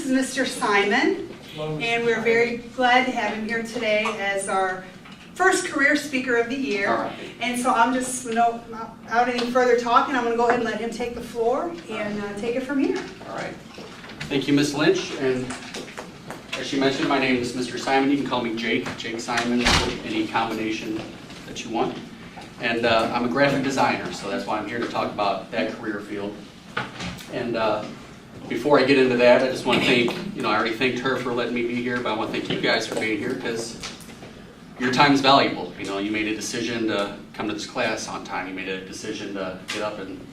is Mr. Simon, and we're very glad to have him here today as our first career speaker of the year. All right. And so I'm just, without any further talking, I'm going to go ahead and let him take the floor and take it from here. All right. Thank you, Ms. Lynch. And as she mentioned, my name is Mr. Simon. You can call me Jake Simon, any combination that you want. And I'm a graphic designer, so that's why I'm here to talk about that career field. And before I get into that, I just want to thank, I already thanked her for letting me be here, but I want to thank you guys for being here because your time is valuable. You made a decision to come to this class on time. You made a decision to get up and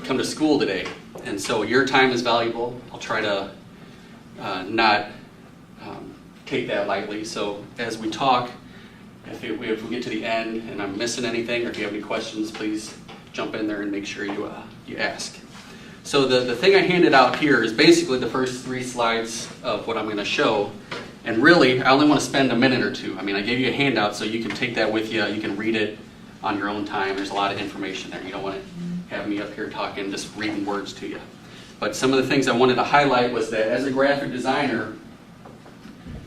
come to school today. And so your time is valuable. I'll try to not take that lightly. So as we talk, if we get to the end and I'm missing anything, or if you have any questions, please jump in there and make sure you ask. So the thing I handed out here is basically the first 3 slides of what I'm going to show. And really, I only want to spend a minute or two. I gave you a handout so you can take that with you. You can read it on your own time. There's a lot of information there. You don't want to have me up here talking, just reading words to you. But some of the things I wanted to highlight was that as a graphic designer,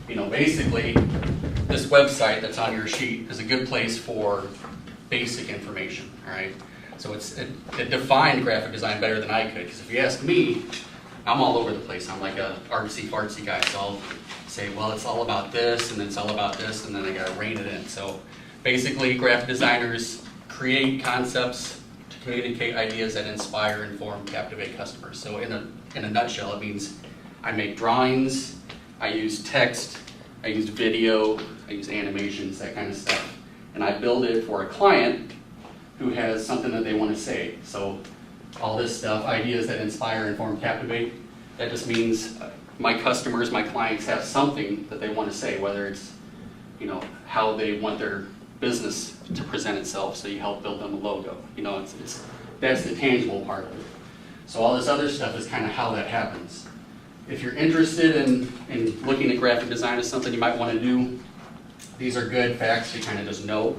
basically this website that's on your sheet is a good place for basic information, all right? So it defined graphic design better than I could, because if you ask me, I'm all over the place. I'm like a artsy-fartsy guy, so I'll say, well, it's all about this, and then it's all about this, and then I gotta rein it in. So basically, graphic designers create concepts to communicate ideas that inspire, inform, captivate customers. So in a nutshell, it means I make drawings, I use text, I use video, I use animations, that kind of stuff. And I build it for a client who has something that they want to say. So all this stuff, ideas that inspire, inform, captivate, that just means my customers, my clients have something that they want to say, whether it's, how they want their business to present itself, so you help build them a logo. That's the tangible part of it. So all this other stuff is kind of how that happens. If you're interested in looking at graphic design as something you might want to do, these are good facts to kind of just know.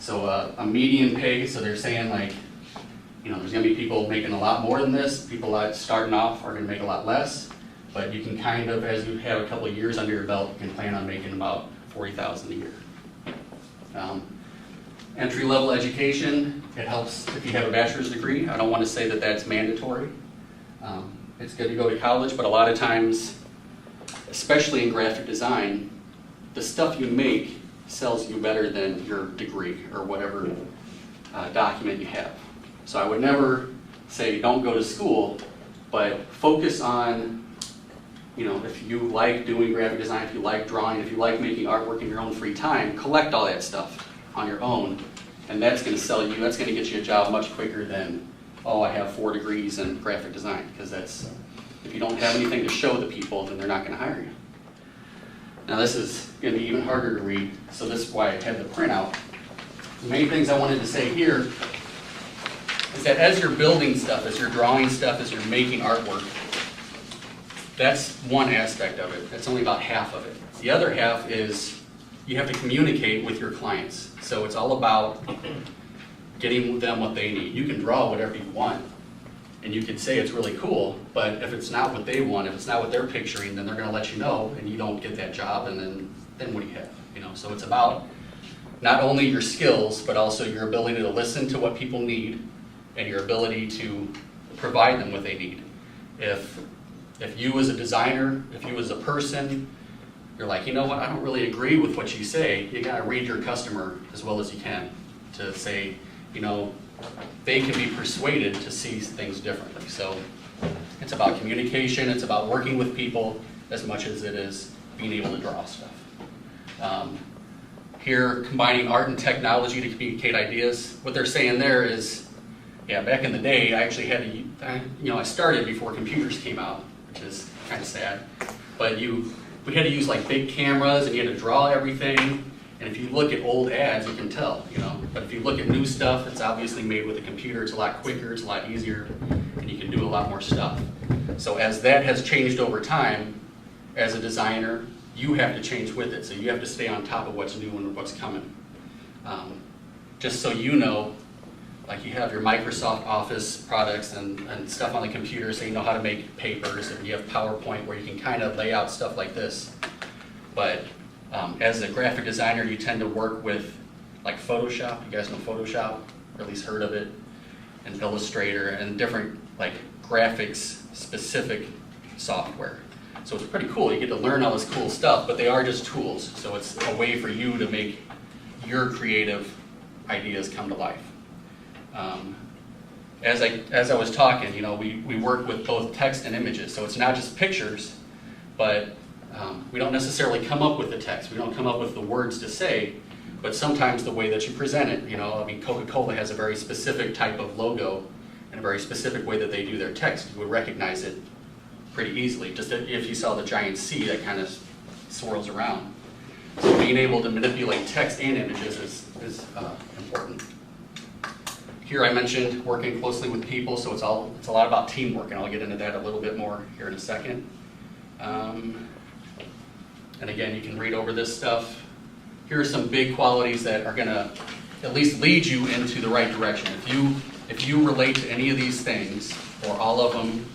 So a median pay, so they're saying there's going to be people making a lot more than this. People that starting off are going to make a lot less. But you can kind of, as you have a couple of years under your belt, you can plan on making about $40,000 a year. Entry-level education, it helps if you have a bachelor's degree. I don't want to say that that's mandatory. It's good to go to college, but a lot of times, especially in graphic design, the stuff you make sells you better than your degree or whatever document you have. So I would never say don't go to school, but focus on, if you like doing graphic design, if you like drawing, if you like making artwork in your own free time, collect all that stuff on your own, and that's going to sell you, that's going to get you a job much quicker than, oh, I have 4 degrees in graphic design, because if you don't have anything to show the people, then they're not going to hire you. Now this is going to be even harder to read, so this is why I had the printout. The main things I wanted to say here is that as you're building stuff, as you're drawing stuff, as you're making artwork, that's one aspect of it. That's only about half of it. The other half is you have to communicate with your clients. So it's all about getting them what they need. You can draw whatever you want, and you could say it's really cool, but if it's not what they want, if it's not what they're picturing, then they're going to let you know, and you don't get that job, and then what do you have? So it's about not only your skills, but also your ability to listen to what people need, and your ability to provide them what they need. If you as a designer, if you as a person, you're like, you know what, I don't really agree with what you say, you got to read your customer as well as you can to say, they can be persuaded to see things differently. So it's about communication, it's about working with people as much as it is being able to draw stuff. Here, combining art and technology to communicate ideas. What they're saying there is, back in the day, I actually had to, I started before computers came out, which is kind of sad. But we had to use big cameras, and you had to draw everything. And if you look at old ads, you can tell, But if you look at new stuff, it's obviously made with a computer. It's a lot quicker, it's a lot easier, and you can do a lot more stuff. So as that has changed over time, as a designer, you have to change with it. So you have to stay on top of what's new and what's coming. Just so you know, like you have your Microsoft Office products and stuff on the computer, so you know how to make papers, and you have PowerPoint where you can kind of lay out stuff like this. But as a graphic designer, you tend to work with like Photoshop. You guys know Photoshop, or at least heard of it, and Illustrator, and different like graphics specific software. So it's pretty cool. You get to learn all this cool stuff, but they are just tools. So it's a way for you to make your creative ideas come to life. As I was talking, you know, we work with both text and images. So it's not just pictures, but we don't necessarily come up with the text. We don't come up with the words to say, but sometimes the way that you present it, you know, I mean, Coca-Cola has a very specific type of logo and a very specific way that they do their text. You would recognize it pretty easily. Just if you saw the giant C that kind of swirls around. So being able to manipulate text and images is important. Here I mentioned working closely with people, so it's a lot about teamwork, and I'll get into that a little bit more here in a second. And again, you can read over this stuff. Here are some big qualities that are going to at least lead you into the right direction. If you relate to any of these things, or all of them,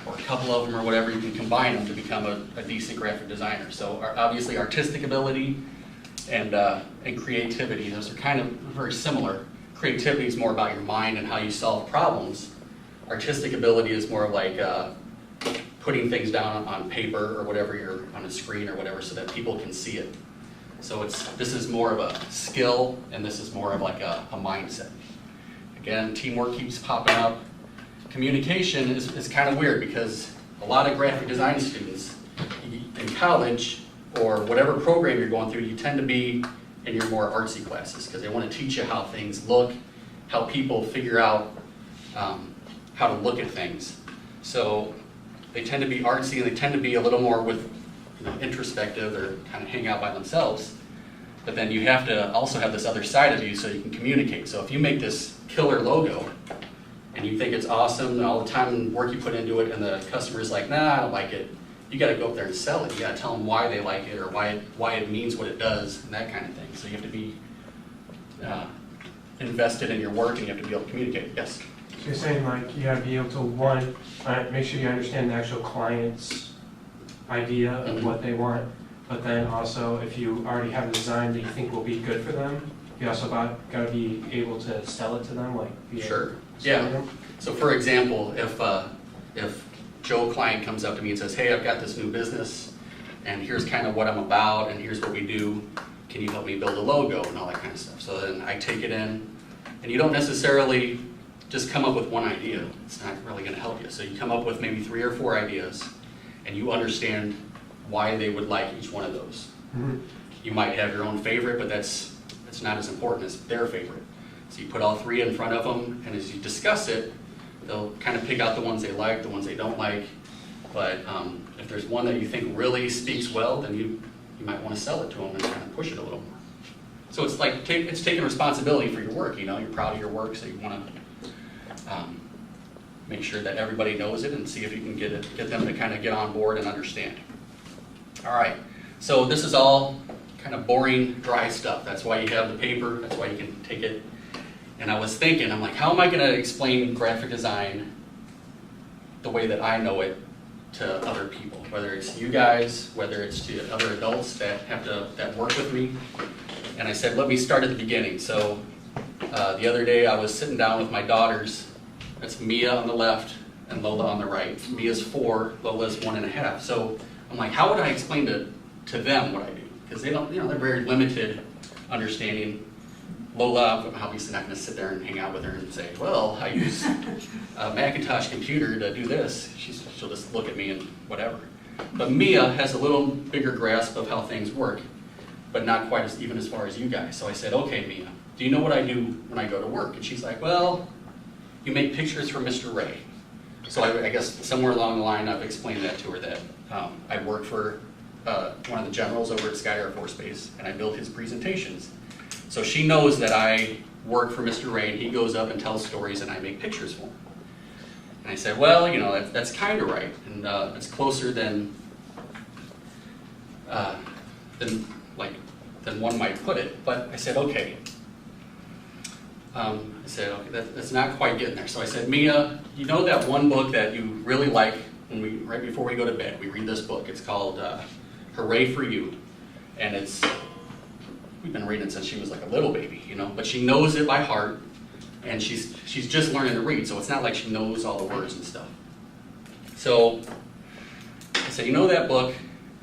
or a couple of them, or whatever, you can combine them to become a decent graphic designer. So obviously artistic ability and creativity, those are kind of very similar. Creativity is more about your mind and how you solve problems. Artistic ability is more like putting things down on paper or whatever, you're on a screen or whatever, so that people can see it. So this is more of a skill, and this is more of like a mindset. Again, teamwork keeps popping up. Communication is kind of weird because a lot of graphic design students in college or whatever program you're going through, you tend to be in your more artsy classes because they want to teach you how things look, how people figure out how to look at things. So they tend to be artsy, and they tend to be a little more with, you know, introspective, or kind of hang out by themselves. But then you have to also have this other side of you so you can communicate. So if you make this killer logo and you think it's awesome and all the time and work you put into it, and the customer's like, nah, I don't like it, you got to go up there and sell it. You got to tell them why they like it, or why it means what it does, and that kind of thing. So you have to be invested in your work, and you have to be able to communicate. Yes? So you're saying, like, you have to be able to, make sure you understand the actual client's idea of what they want, but then also if you already have a design that you think will be good for them, you also got to be able to sell it to them, like Sure. Yeah. So for example, if Joe client comes up to me and says, hey, I've got this new business, and here's kind of what I'm about, and here's what we do, can you help me build a logo and all that kind of stuff? So then I take it in, and you don't necessarily just come up with one idea. It's not really going to help you. So you come up with maybe 3 or 4 ideas, and you understand why they would like each one of those. Mm-hmm. You might have your own favorite, but that's not as important as their favorite. So you put all 3 in front of them, and as you discuss it, they'll kind of pick out the ones they like, the ones they don't like. But if there's one that you think really speaks well, then you might want to sell it to them and kind of push it a little more. So it's like it's taking responsibility for your work. You know, you're proud of your work, so you want to make sure that everybody knows it and see if you can get them to kind of get on board and understand. All right, so this is all kind of boring, dry stuff. That's why you have the paper. That's why you can take it. And I was thinking, I'm like, how am I going to explain graphic design the way that I know it to other people? Whether it's you guys, whether it's to other adults that work with me. And I said, let me start at the beginning. So the other day I was sitting down with my daughters. That's Mia on the left and Lola on the right. Mia's 4, Lola's 1.5. So I'm like, how would I explain to them what I do? Because they don't, they're very limited understanding. Lola, I'm obviously not going to sit there and hang out with her and say, well, I use a Macintosh computer to do this. She'll just look at me and whatever. But Mia has a little bigger grasp of how things work, but not quite even as far as you guys. So I said, okay, Mia, do you know what I do when I go to work? And she's like, well, you make pictures for Mr. Ray. So I guess somewhere along the line I've explained that to her, that I work for one of the generals over at Sky Air Force Base, and I build his presentations. So she knows that I work for Mr. Ray, and he goes up and tells stories, and I make pictures for him. And I said, well, that's kind of right, and it's closer than one might put it. But I said, okay, I said, okay, that's not quite getting there. So I said, Mia, you know that one book that you really like when right before we go to bed, we read this book. It's called Hooray for You. And we've been reading it since she was like a little baby, you know, but she knows it by heart, and she's just learning to read, so it's not like she knows all the words and stuff. So I said, you know that book?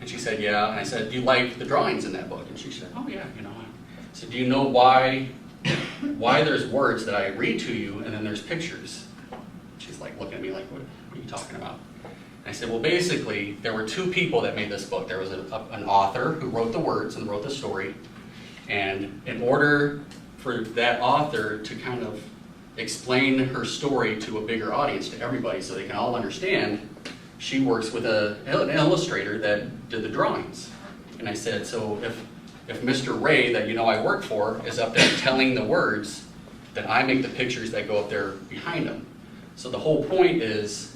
And she said, yeah. And I said, do you like the drawings in that book? And she said, oh yeah, you know. I said, do you know why there's words that I read to you and then there's pictures? She's like looking at me like, what are you talking about? And I said, well, basically, there were two people that made this book. There was an author who wrote the words and wrote the story. And in order for that author to kind of explain her story to a bigger audience, to everybody, so they can all understand, she works with an illustrator that did the drawings. And I said, so if Mr. Ray, that you know I work for, is up there telling the words, then I make the pictures that go up there behind him. So the whole point is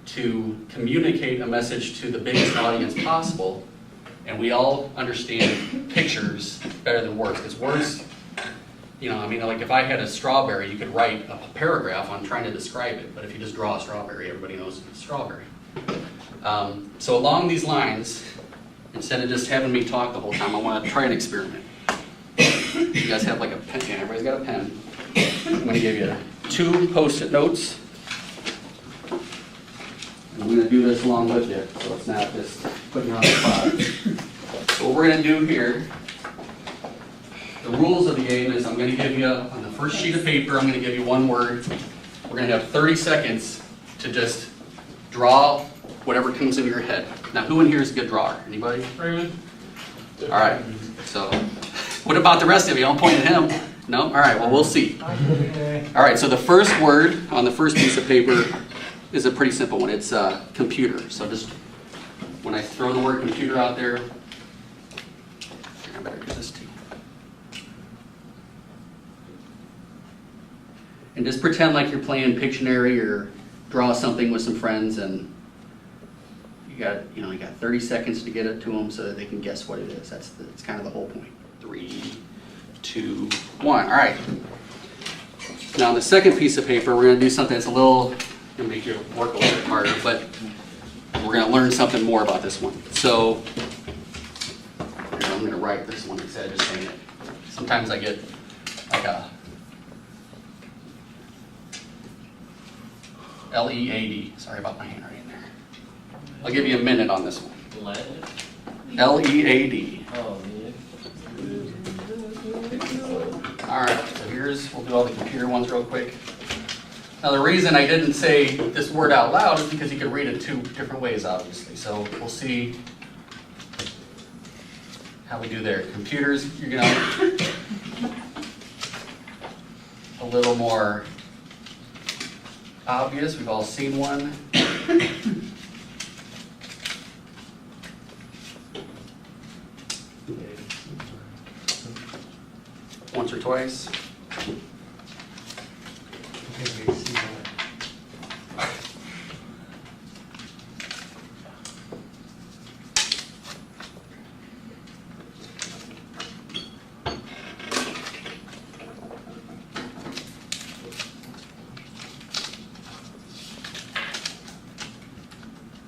to communicate a message to the biggest audience possible, and we all understand pictures better than words, because words, you know, I mean, like if I had a strawberry, you could write a paragraph on trying to describe it, but if you just draw a strawberry, everybody knows it's a strawberry. So along these lines, instead of just having me talk the whole time, I want to try an experiment. You guys have like a pen, yeah, everybody's got a pen. I'm going to give you 2 Post-it notes. I'm going to do this along with you, so it's not just putting you on the spot. So what we're going to do here, the rules of the game is I'm going to give you, on the first sheet of paper, I'm going to give you one word. We're going to have 30 seconds to just draw whatever comes into your head. Now, who in here is a good drawer? Anybody? Raymond? All right, so what about the rest of you? Don't point at him. No? All right, well, we'll see. All right, so the first word on the first piece of paper is a pretty simple one. It's computer. So just when I throw the word computer out there, I better use this too. And just pretend like you're playing Pictionary or draw something with some friends, and you got 30 seconds to get it to them so that they can guess what it is. That's kind of the whole point. 3, 2, 1. All right. Now on the second piece of paper, we're going to do something that's going to make you work a little bit harder, but we're going to learn something more about this one. So here, I'm going to write this one instead of just saying it. Sometimes I get like a L-E-A-D. Sorry about my handwriting there. I'll give you a minute on this one. Lead? L-E-A-D. Oh, yeah. All right, so we'll do all the computer ones real quick. Now the reason I didn't say this word out loud is because you could read it 2 different ways, obviously. So we'll see how we do there. Computers, you're gonna a little more obvious. We've all seen one. Once or twice.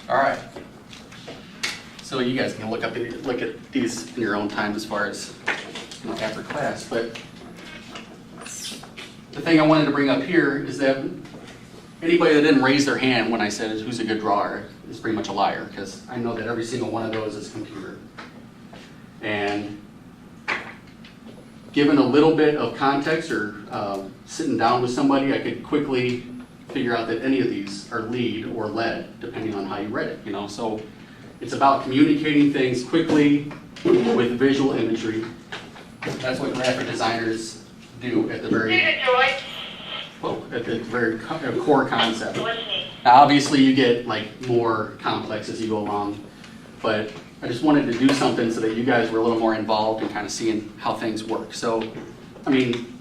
All right. So you guys can look at these in your own time as far as after class, but the thing I wanted to bring up here is that anybody that didn't raise their hand when I said who's a good drawer is pretty much a liar, because I know that every single one of those is computer. And given a little bit of context or sitting down with somebody, I could quickly figure out that any of these are lead or lead, depending on how you read it. So it's about communicating things quickly with visual imagery. That's what graphic designers do at the very core concept. Now, obviously, you get more complex as you go along, but I just wanted to do something so that you guys were a little more involved in kind of seeing how things work. So, I mean,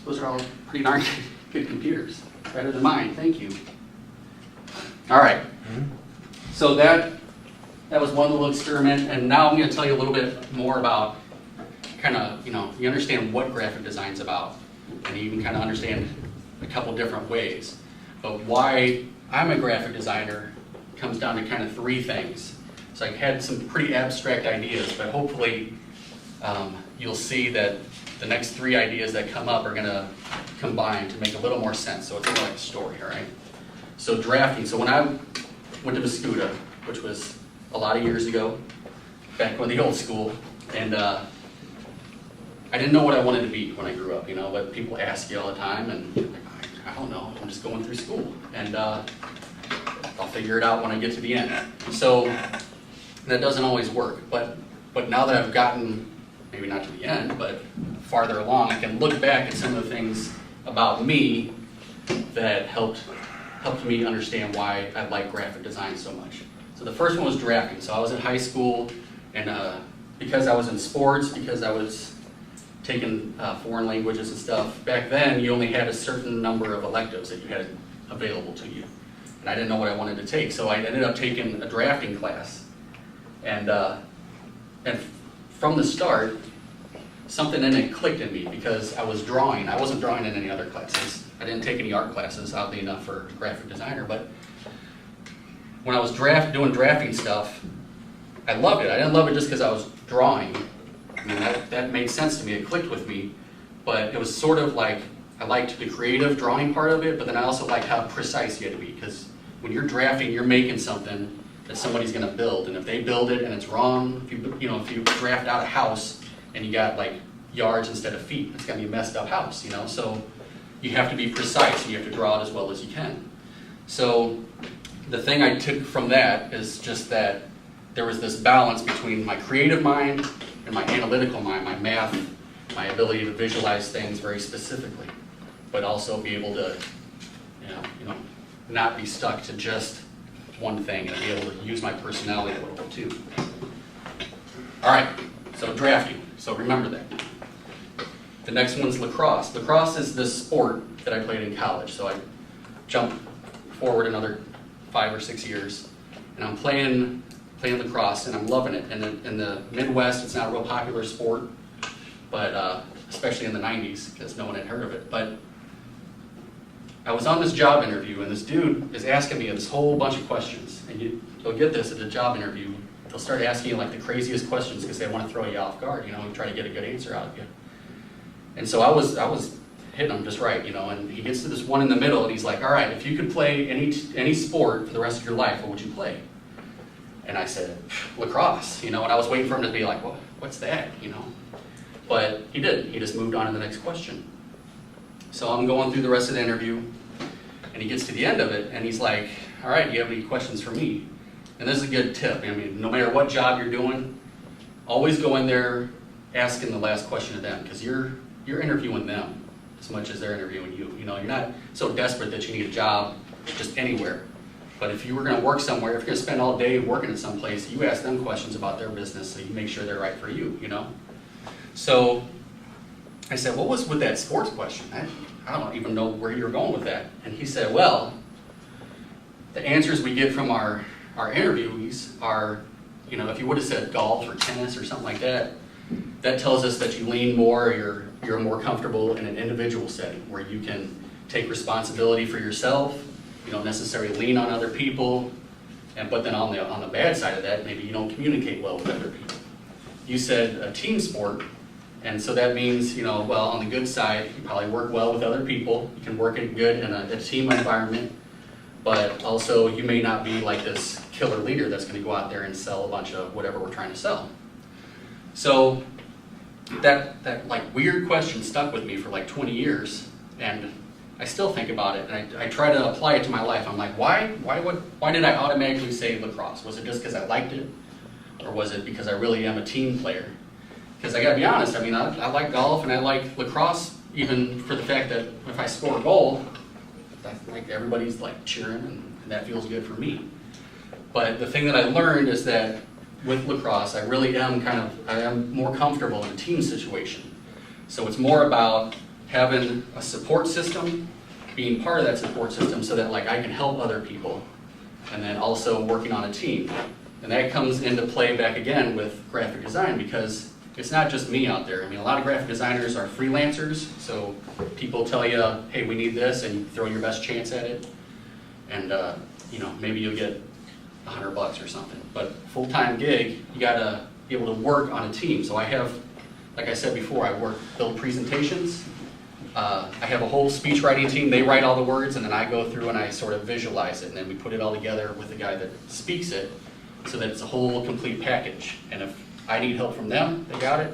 those are all pretty darn good computers. Better than mine, thank you. All right, so that was one little experiment, and now I'm going to tell you a little bit more about kind of, you understand what graphic design's about. and you can kind of understand a couple different ways. But why I'm a graphic designer comes down to kind of three things. So I had some pretty abstract ideas, but hopefully you'll see that the next three ideas that come up are going to combine to make a little more sense. So it's more like a story, all right? So drafting. So when I went to Mascoutah, which was a lot of years ago, back when the old school, and I didn't know what I wanted to be when I grew up, you know, but people ask you all the time, and I don't know, I'm just going through school, and I'll figure it out when I get to the end. So that doesn't always work, but now that I've gotten, maybe not to the end, but farther along, I can look back at some of the things about me that helped me understand why I like graphic design so much. So the first one was drafting. So I was in high school, and because I was in sports, because I was taking foreign languages and stuff, back then you only had a certain number of electives that you had available to you. And I didn't know what I wanted to take, so I ended up taking a drafting class. And from the start, something in it clicked in me because I was drawing. I wasn't drawing in any other classes. I didn't take any art classes, oddly enough, for graphic designer, but when I was doing drafting stuff, I loved it. I didn't love it just because I was drawing. I mean, that made sense to me. It clicked with me, but it was sort of like I liked the creative drawing part of it, but then I also liked how precise you had to be, because when you're drafting, you're making something that somebody's going to build, and if they build it and it's wrong, if you draft out a house and you got like yards instead of feet, it's going to be a messed up house, you know. So you have to be precise, and you have to draw it as well as you can. So the thing I took from that is just that there was this balance between my creative mind and my analytical mind, my math, my ability to visualize things very specifically, but also be able to, you know, not be stuck to just one thing, and be able to use my personality a little bit too. All right, so drafting. So remember that. The next one's lacrosse. Lacrosse is this sport that I played in college. So I jump forward another 5 or 6 years, and I'm playing lacrosse, and I'm loving it. And in the Midwest, it's not a real popular sport, but especially in the 90s, because no one had heard of it. But I was on this job interview, and this dude is asking me this whole bunch of questions. And you'll get this at a job interview. They'll start asking you like the craziest questions because they want to throw you off guard, you know, and try to get a good answer out of you. And so I was hitting him just right, you know, and he gets to this one in the middle, and he's like, all right, if you could play any sport for the rest of your life, what would you play? And I said, lacrosse, you know, and I was waiting for him to be like, well, what's that, you know? But he didn't. He just moved on to the next question. So I'm going through the rest of the interview, and he gets to the end of it, and he's like, all right, do you have any questions for me? And this is a good tip. I mean, no matter what job you're doing, always go in there asking the last question to them, because you're interviewing them as much as they're interviewing you. You know, you're not so desperate that you need a job just anywhere. But if you were going to work somewhere, if you're going to spend all day working at some place, you ask them questions about their business so you make sure they're right for you, you know? So I said, what was with that sports question? I don't even know where you're going with that. And he said, well, the answers we get from our interviewees are, you know, if you would have said golf or tennis or something like that, that tells us that you lean more, or you're more comfortable in an individual setting where you can take responsibility for yourself. You don't necessarily lean on other people, but then on the bad side of that, maybe you don't communicate well with other people. You said a team sport, and so that means, you know, well, on the good side, you probably work well with other people. You can work good in a team environment, but also you may not be like this killer leader that's going to go out there and sell a bunch of whatever we're trying to sell. So that like weird question stuck with me for like 20 years, and I still think about it, and I try to apply it to my life. I'm like, why did I automatically say lacrosse? Was it just because I liked it, or was it because I really am a team player? Because I got to be honest, I mean, I like golf and I like lacrosse, even for the fact that if I score a goal, like everybody's like cheering, and that feels good for me. But the thing that I learned is that with lacrosse, I really am I am more comfortable in a team situation. So it's more about having a support system, being part of that support system so that like I can help other people, and then also working on a team. And that comes into play back again with graphic design, because it's not just me out there. I mean, a lot of graphic designers are freelancers, so people tell you, hey, we need this, and you throw your best chance at it, and you know, maybe you'll get $100 or something. But full-time gig, you gotta be able to work on a team. So I have, like I said before, I build presentations. I have a whole speech writing team. They write all the words, and then I go through and I sort of visualize it, and then we put it all together with the guy that speaks it, so that it's a whole complete package. And if I need help from them, they got it.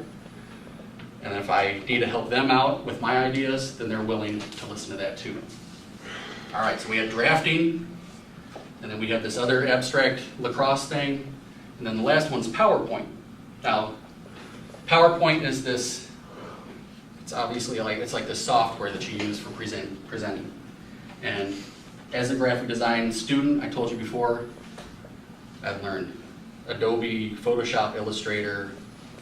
And if I need to help them out with my ideas, then they're willing to listen to that too. All right, so we had drafting, and then we have this other abstract lacrosse thing, and then the last one's PowerPoint. Now, PowerPoint is this, it's obviously like, it's like the software that you use for presenting. And as a graphic design student, I told you before, I've learned Adobe, Photoshop, Illustrator,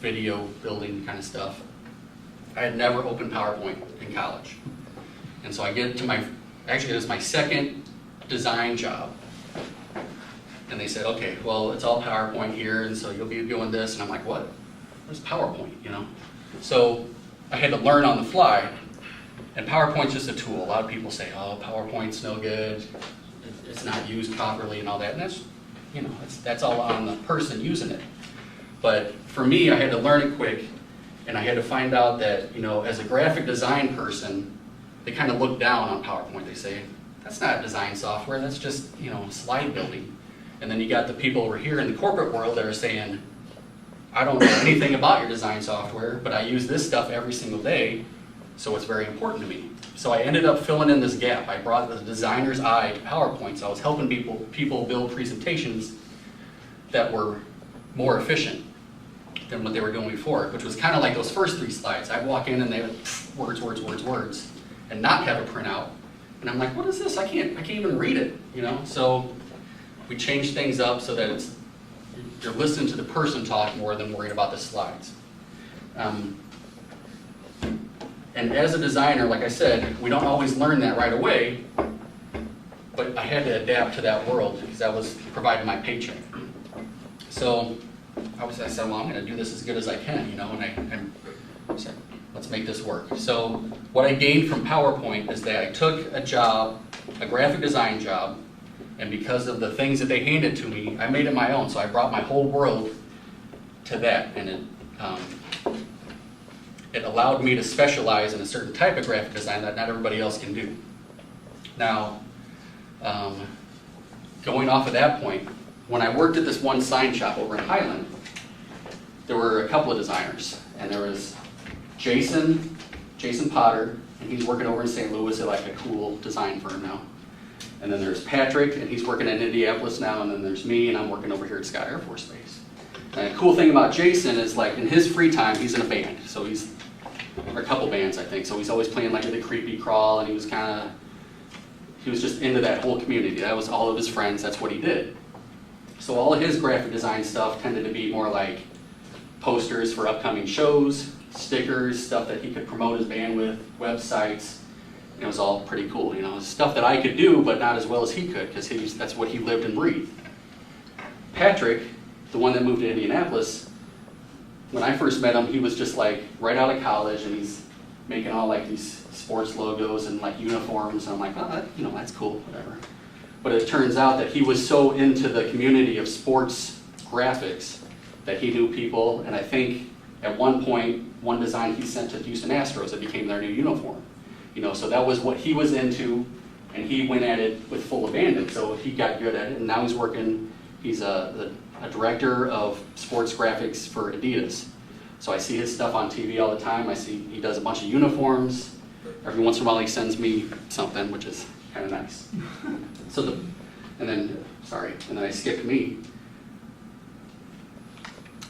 video building kind of stuff. I had never opened PowerPoint in college. And so I get to actually it was my second design job. And they said, okay, well, it's all PowerPoint here, and so you'll be doing this. And I'm like, what? What's PowerPoint, you know? So I had to learn on the fly, and PowerPoint's just a tool. A lot of people say, oh, PowerPoint's no good, it's not used properly and all that. And that's, you know, that's all on the person using it. But for me, I had to learn it quick, and I had to find out that, you know, as a graphic design person, they kind of look down on PowerPoint. They say, that's not design software, that's just, you know, slide building. And then you got the people over here in the corporate world that are saying, I don't know anything about your design software, but I use this stuff every single day, so it's very important to me. So I ended up filling in this gap. I brought the designer's eye to PowerPoint, so I was helping people build presentations that were more efficient than what they were doing before, which was kind of like those first 3 slides. I'd walk in and they would words, words, words, words, and not have a printout. And I'm like, what is this? I can't even read it, you know? So we changed things up so that you're listening to the person talk more than worrying about the slides. And as a designer, like I said, we don't always learn that right away, but I had to adapt to that world because that was providing my paycheck. So I said, well, I'm going to do this as good as I can, you know, and I said, let's make this work. So what I gained from PowerPoint is that I took a job, a graphic design job, and because of the things that they handed to me, I made it my own. So I brought my whole world to that, and it allowed me to specialize in a certain type of graphic design that not everybody else can do. Now, going off of that point, when I worked at this one sign shop over in Highland, there were a couple of designers, and there was Jason Potter, and he's working over in St. Louis at like a cool design firm now. And then there's Patrick, and he's working in Indianapolis now, and then there's me, and I'm working over here at Scott Air Force Base. And the cool thing about Jason is, like, in his free time, he's in a band. So or a couple bands, I think. So he's always playing like the Creepy Crawl, and he was just into that whole community. That was all of his friends, that's what he did. So all of his graphic design stuff tended to be more like posters for upcoming shows, stickers, stuff that he could promote his band with, websites. It was all pretty cool, you know, stuff that I could do, but not as well as he could, because that's what he lived and breathed. Patrick, the one that moved to Indianapolis, when I first met him, he was just like right out of college, and he's making all like these sports logos and like uniforms. And I'm like, oh, you know, that's cool, whatever. But it turns out that he was so into the community of sports graphics that he knew people, and I think at one point, one design he sent to the Houston Astros, it became their new uniform. You know, so that was what he was into, and he went at it with full abandon. So he got good at it, and now he's a director of sports graphics for Adidas. So I see his stuff on TV all the time. I see he does a bunch of uniforms. Every once in a while he sends me something, which is kind of nice. And then I skipped me.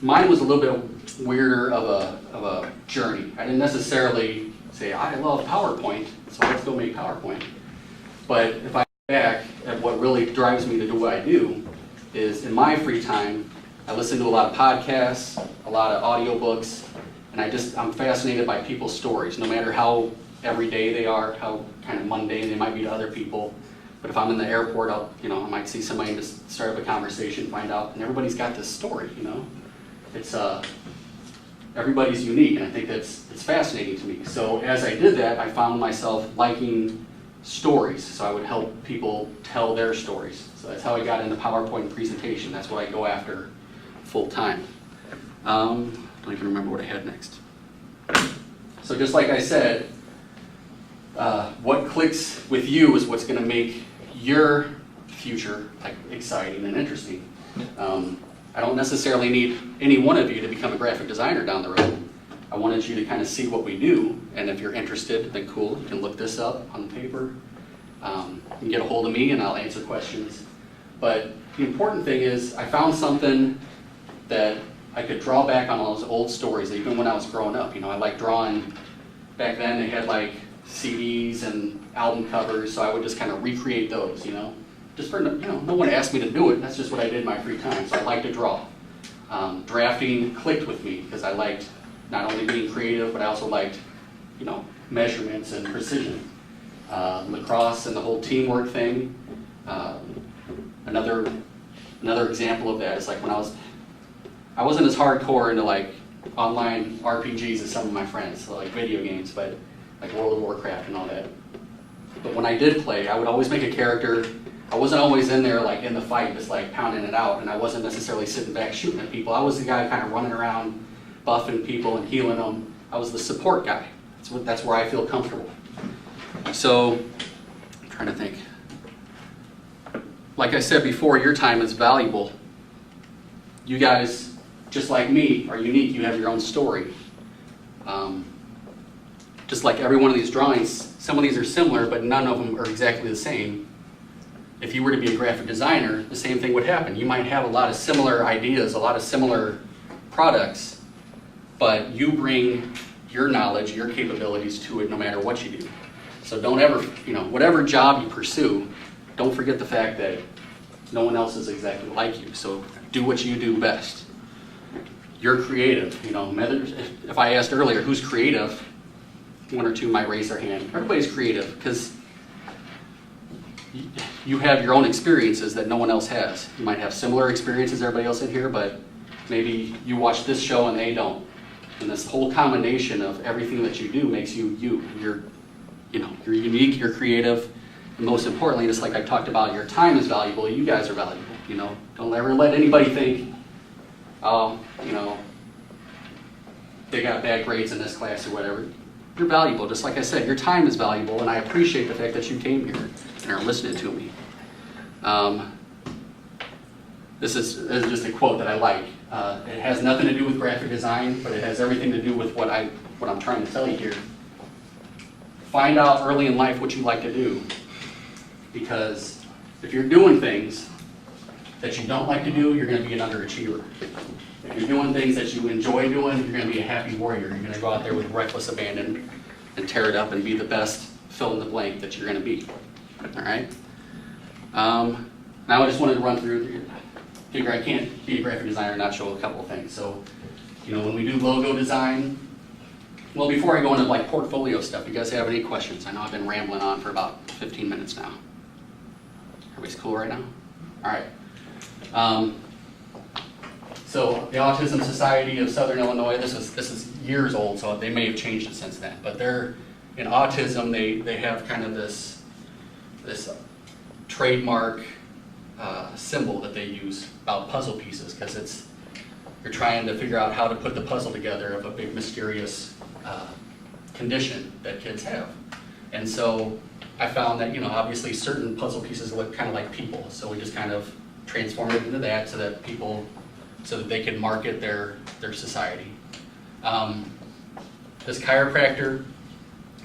Mine was a little bit weirder of a journey. I didn't necessarily say, I love PowerPoint, so let's go make PowerPoint. But if I look back at what really drives me to do what I do, is in my free time, I listen to a lot of podcasts, a lot of audiobooks, and I'm fascinated by people's stories, no matter how everyday they are, how kind of mundane they might be to other people. But if I'm in the airport, I might see somebody and just start up a conversation, find out, and everybody's got this story, you know? It's everybody's unique, and I think it's fascinating to me. So as I did that, I found myself liking stories, so I would help people tell their stories. So that's how I got into PowerPoint presentation. That's what I go after full time. Don't even remember what I had next. So just like I said, what clicks with you is what's going to make your future exciting and interesting. I don't necessarily need any one of you to become a graphic designer down the road. I wanted you to kind of see what we do, and if you're interested, then cool, you can look this up on the paper. You can get a hold of me and I'll answer questions. But the important thing is I found something that I could draw back on all those old stories, even when I was growing up. I like drawing. Back then they had like CDs and album covers, so I would just kind of recreate those, Just for, no one asked me to do it, that's just what I did in my free time, so I like to draw. Drafting clicked with me because I liked not only being creative, but I also liked, measurements and precision. Lacrosse and the whole teamwork thing. Another example of that is like when I wasn't as hardcore into like online RPGs as some of my friends, so like video games, but like World of Warcraft and all that. But when I did play, I would always make a character. I wasn't always in there like in the fight, just like pounding it out, and I wasn't necessarily sitting back shooting at people. I was the guy kind of running around, buffing people and healing them. I was the support guy. That's where I feel comfortable. So, I'm trying to think. Like I said before, your time is valuable. You guys, just like me, are unique. You have your own story. Just like every one of these drawings, some of these are similar, but none of them are exactly the same. If you were to be a graphic designer, the same thing would happen. You might have a lot of similar ideas, a lot of similar products, but you bring your knowledge, your capabilities to it no matter what you do. So don't ever, whatever job you pursue, don't forget the fact that no one else is exactly like you. So do what you do best. You're creative. If I asked earlier who's creative, one or two might raise their hand. Everybody's creative because you have your own experiences that no one else has. You might have similar experiences as everybody else in here, but maybe you watch this show and they don't. And this whole combination of everything that you do makes you you. You're unique, you're creative, and most importantly, just like I talked about, your time is valuable, you guys are valuable. Don't ever let anybody think, they got bad grades in this class or whatever. You're valuable, just like I said, your time is valuable, and I appreciate the fact that you came here and are listening to me. This is just a quote that I like. It has nothing to do with graphic design, but it has everything to do with what I'm trying to tell you here. Find out early in life what you like to do, because if you're doing things that you don't like to do, you're going to be an underachiever. If you're doing things that you enjoy doing, you're going to be a happy warrior. You're going to go out there with reckless abandon and tear it up and be the best fill in the blank that you're going to be. All right? Now I just wanted to run through, figure I can't be a graphic designer and not show a couple of things. So, when we do logo design, well, before I go into like portfolio stuff, you guys have any questions? I know I've been rambling on for about 15 minutes now. Everybody's cool right now? All right. So the Autism Society of Southern Illinois, this is years old, so they may have changed it since then. But they're in autism, they have kind of this trademark symbol that they use about puzzle pieces, because you're trying to figure out how to put the puzzle together of a big mysterious condition that kids have. And so I found that obviously certain puzzle pieces look kind of like people, so we just kind of transformed it into that so that they can market their society. This chiropractor,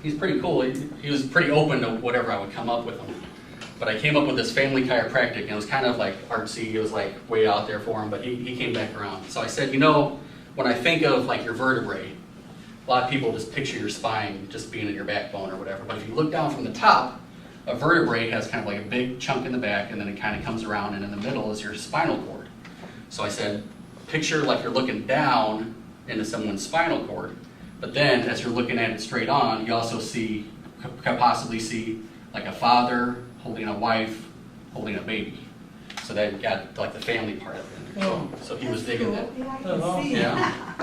he's pretty cool. He was pretty open to whatever I would come up with him. But I came up with this family chiropractic, and it was kind of like artsy. It was like way out there for him, but he came back around. So I said, when I think of like your vertebrae, a lot of people just picture your spine just being in your backbone or whatever. But if you look down from the top, a vertebrae has kind of like a big chunk in the back, and then it kind of comes around, and in the middle is your spinal cord. So I said, picture like you're looking down into someone's spinal cord, but then as you're looking at it straight on, you also could possibly see like a father holding a wife, holding a baby. So that got like the family part of it in there. So he was digging that. Yeah, I can see. Yeah.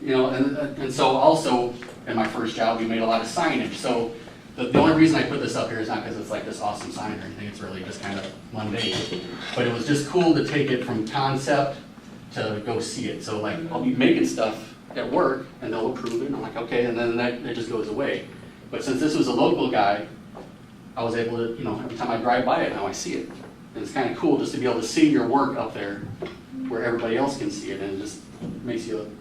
You know, and so also in my first job, we made a lot of signage. So the only reason I put this up here is not because it's like this awesome sign or anything. It's really just kind of mundane. But it was just cool to take it from concept to go see it. So like I'll be making stuff at work and they'll approve it and I'm like, okay, and then it just goes away. But since this was a local guy, I was able to, you know, every time I drive by it, now I see it. And it's kind of cool just to be able to see your work up there where everybody else can see it, and it just makes you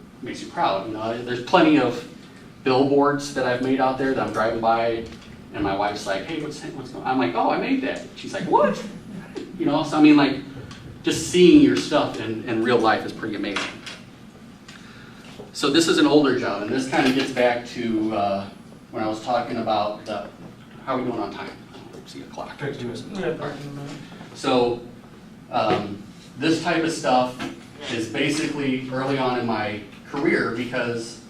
proud. You know, there's plenty of billboards that I've made out there that I'm driving by, and my wife's like, hey, what's going on? I'm like, oh, I made that. She's like, what? You know, so I mean, like, just seeing your stuff in real life is pretty amazing. So this is an older job, and this kind of gets back to when I was talking about how are we doing on time? Let's see a clock. So this type of stuff is basically early on in my career because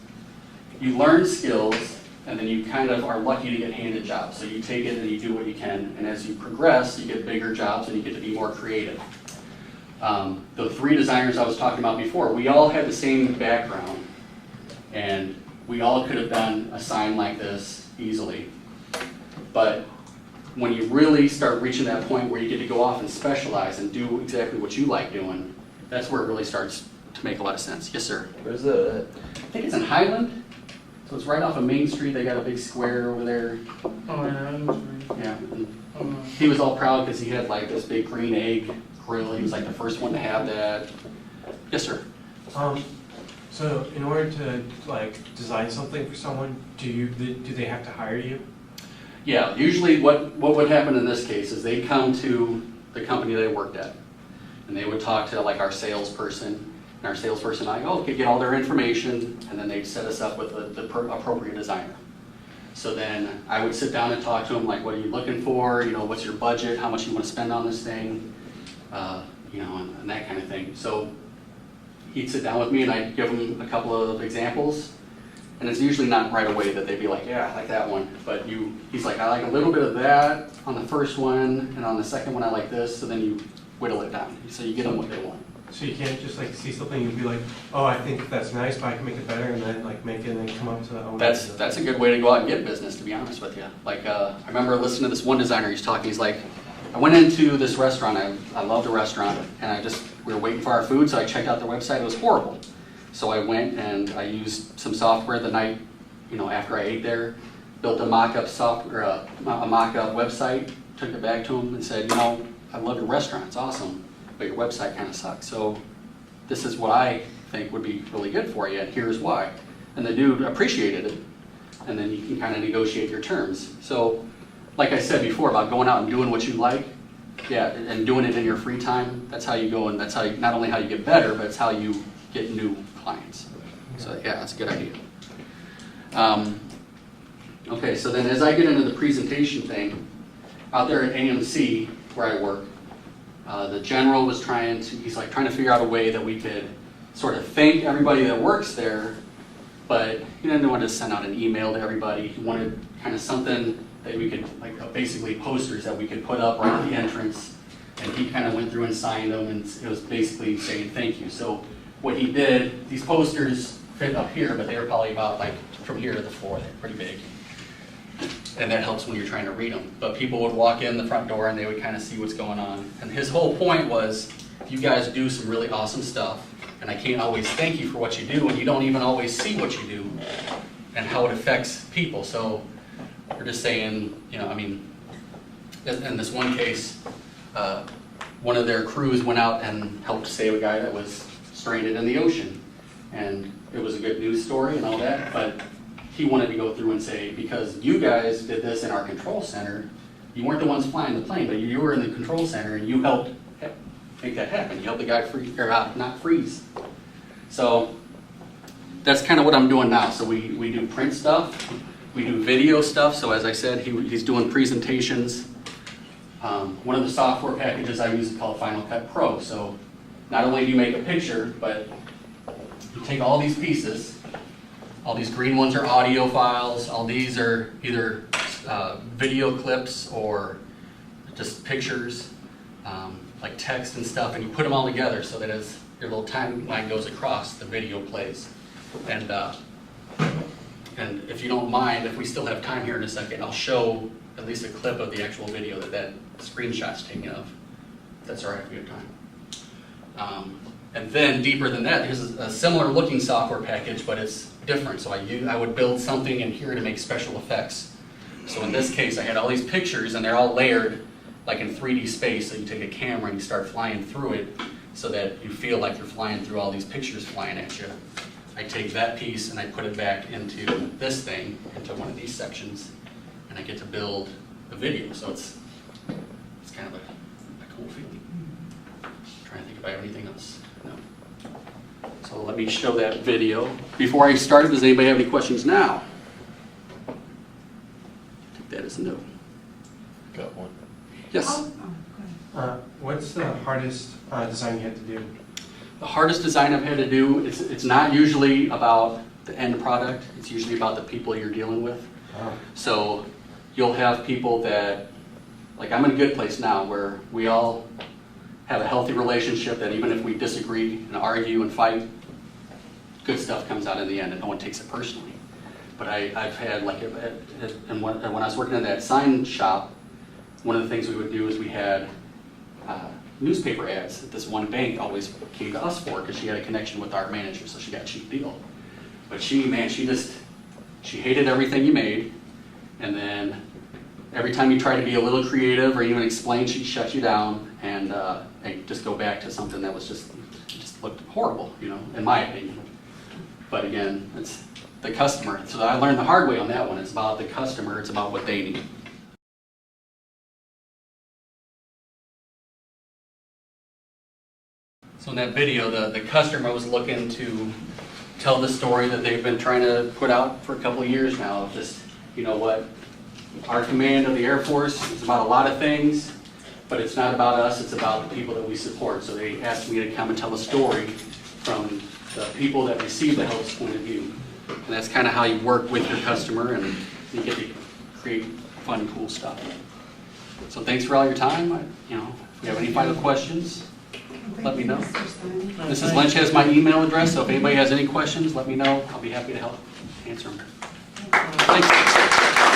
you learn skills and then you kind of are lucky to get handed jobs. So you take it and you do what you can, and as you progress, you get bigger jobs and you get to be more creative. The 3 designers I was talking about before, we all had the same background, and we all could have done a sign like this easily. But when you really start reaching that point where you get to go off and specialize and do exactly what you like doing, that's where it really starts to make a lot of sense. Yes, sir? Where's that? I think it's in Highland. So it's right off of Main Street. They got a big square over there. Oh, yeah. Yeah. And he was all proud because he had like this big green egg grill. He was like the first one to have that. Yes, sir? So in order to like design something for someone, do they have to hire you? Yeah, usually what would happen in this case is they'd come to the company they worked at, and they would talk to like our salesperson, and our salesperson and I, okay, get all their information, and then they'd set us up with the appropriate designer. So then I would sit down and talk to them, like, what are you looking for? You know, what's your budget? How much you want to spend on this thing? You know, and that kind of thing. So he'd sit down with me, and I'd give him a couple of examples. And it's usually not right away that they'd be like, yeah, I like that one. But he's like, I like a little bit of that on the first one, and on the second one I like this, so then you whittle it down. So you get them what they want. So you can't just like see something and be like, oh, I think that's nice, but I can make it better, and then like make it and then come up to the owner. That's a good way to go out and get business, to be honest with you. Like, I remember listening to this one designer, he's talking, he's like, I went into this restaurant, I love the restaurant, and we were waiting for our food, so I checked out their website, it was horrible. So I went and I used some software the night, you know, after I ate there, built a mock-up software, a mock-up website, took it back to him and said, you know, I love your restaurant, it's awesome, but your website kind of sucks. So this is what I think would be really good for you, and here's why. And the dude appreciated it, and then you can kind of negotiate your terms. So, like I said before about going out and doing what you like, yeah, and doing it in your free time, that's how you go, and that's how you, not only how you get better, but it's how you get new clients. So yeah, that's a good idea. Okay, so then as I get into the presentation thing, out there at AMC where I work, the general was trying to figure out a way that we could sort of thank everybody that works there, but he didn't want to send out an email to everybody. He wanted kind of something that we could, like basically posters that we could put up right at the entrance, and he kind of went through and signed them, and it was basically saying thank you. So what he did, these posters fit up here, but they were probably about like from here to the floor. They're pretty big. And that helps when you're trying to read them. But people would walk in the front door and they would kind of see what's going on. And his whole point was, you guys do some really awesome stuff, and I can't always thank you for what you do, and you don't even always see what you do and how it affects people. So we're just saying, you know, I mean, in this one case, one of their crews went out and helped save a guy that was stranded in the ocean. And it was a good news story and all that, but he wanted to go through and say, because you guys did this in our control center, you weren't the ones flying the plane, but you were in the control center and you helped make that happen. You helped the guy not freeze. So that's kind of what I'm doing now. So we do print stuff, we do video stuff. So as I said, he's doing presentations. One of the software packages I use is called Final Cut Pro. So not only do you make a picture, but you take all these pieces. All these green ones are audio files. All these are either video clips or just pictures, like text and stuff, and you put them all together so that as your little timeline goes across, the video plays. And if you don't mind, if we still have time here in a second, I'll show at least a clip of the actual video that screenshot's taken of. If that's all right if we have time. And then deeper than that, here's a similar looking software package, but it's different. So I would build something in here to make special effects. So in this case, I had all these pictures and they're all layered like in 3D space. So you take a camera and you start flying through it so that you feel like you're flying through all these pictures flying at you. I take that piece and I put it back into this thing, into one of these sections, and I get to build a video. So it's kind of a cool feeling. I'm trying to think if I have anything else. No. So let me show that video. Before I start, does anybody have any questions now? Take that as a no. Got one. Yes. Oh, go ahead. What's the hardest design you had to do? The hardest design I've had to do, it's not usually about the end product. It's usually about the people you're dealing with. So you'll have people that, like I'm in a good place now where we all have a healthy relationship that even if we disagree and argue and fight, good stuff comes out in the end and no one takes it personally. But I've had, like, and when I was working in that sign shop, one of the things we would do is we had newspaper ads that this one bank always came to us for because she had a connection with our manager, so she got a cheap deal. But she hated everything you made, and then every time you try to be a little creative or even explain, she'd shut you down and just go back to something that was just looked horrible, you know, in my opinion. But again, it's the customer. So I learned the hard way on that one. It's about the customer. It's about what they need. So in that video, the customer was looking to tell the story that they've been trying to put out for a couple of years now of just, you know what, our command of the Air Force is about a lot of things, but it's not about us, it's about the people that we support. So they asked me to come and tell a story from the people that receive the help's point of view. And that's kind of how you work with your customer and you get to create fun and cool stuff. So thanks for all your time. If you have any final questions, let me know. Mrs. Lynch has my email address, so if anybody has any questions, let me know. I'll be happy to help answer them. Thanks.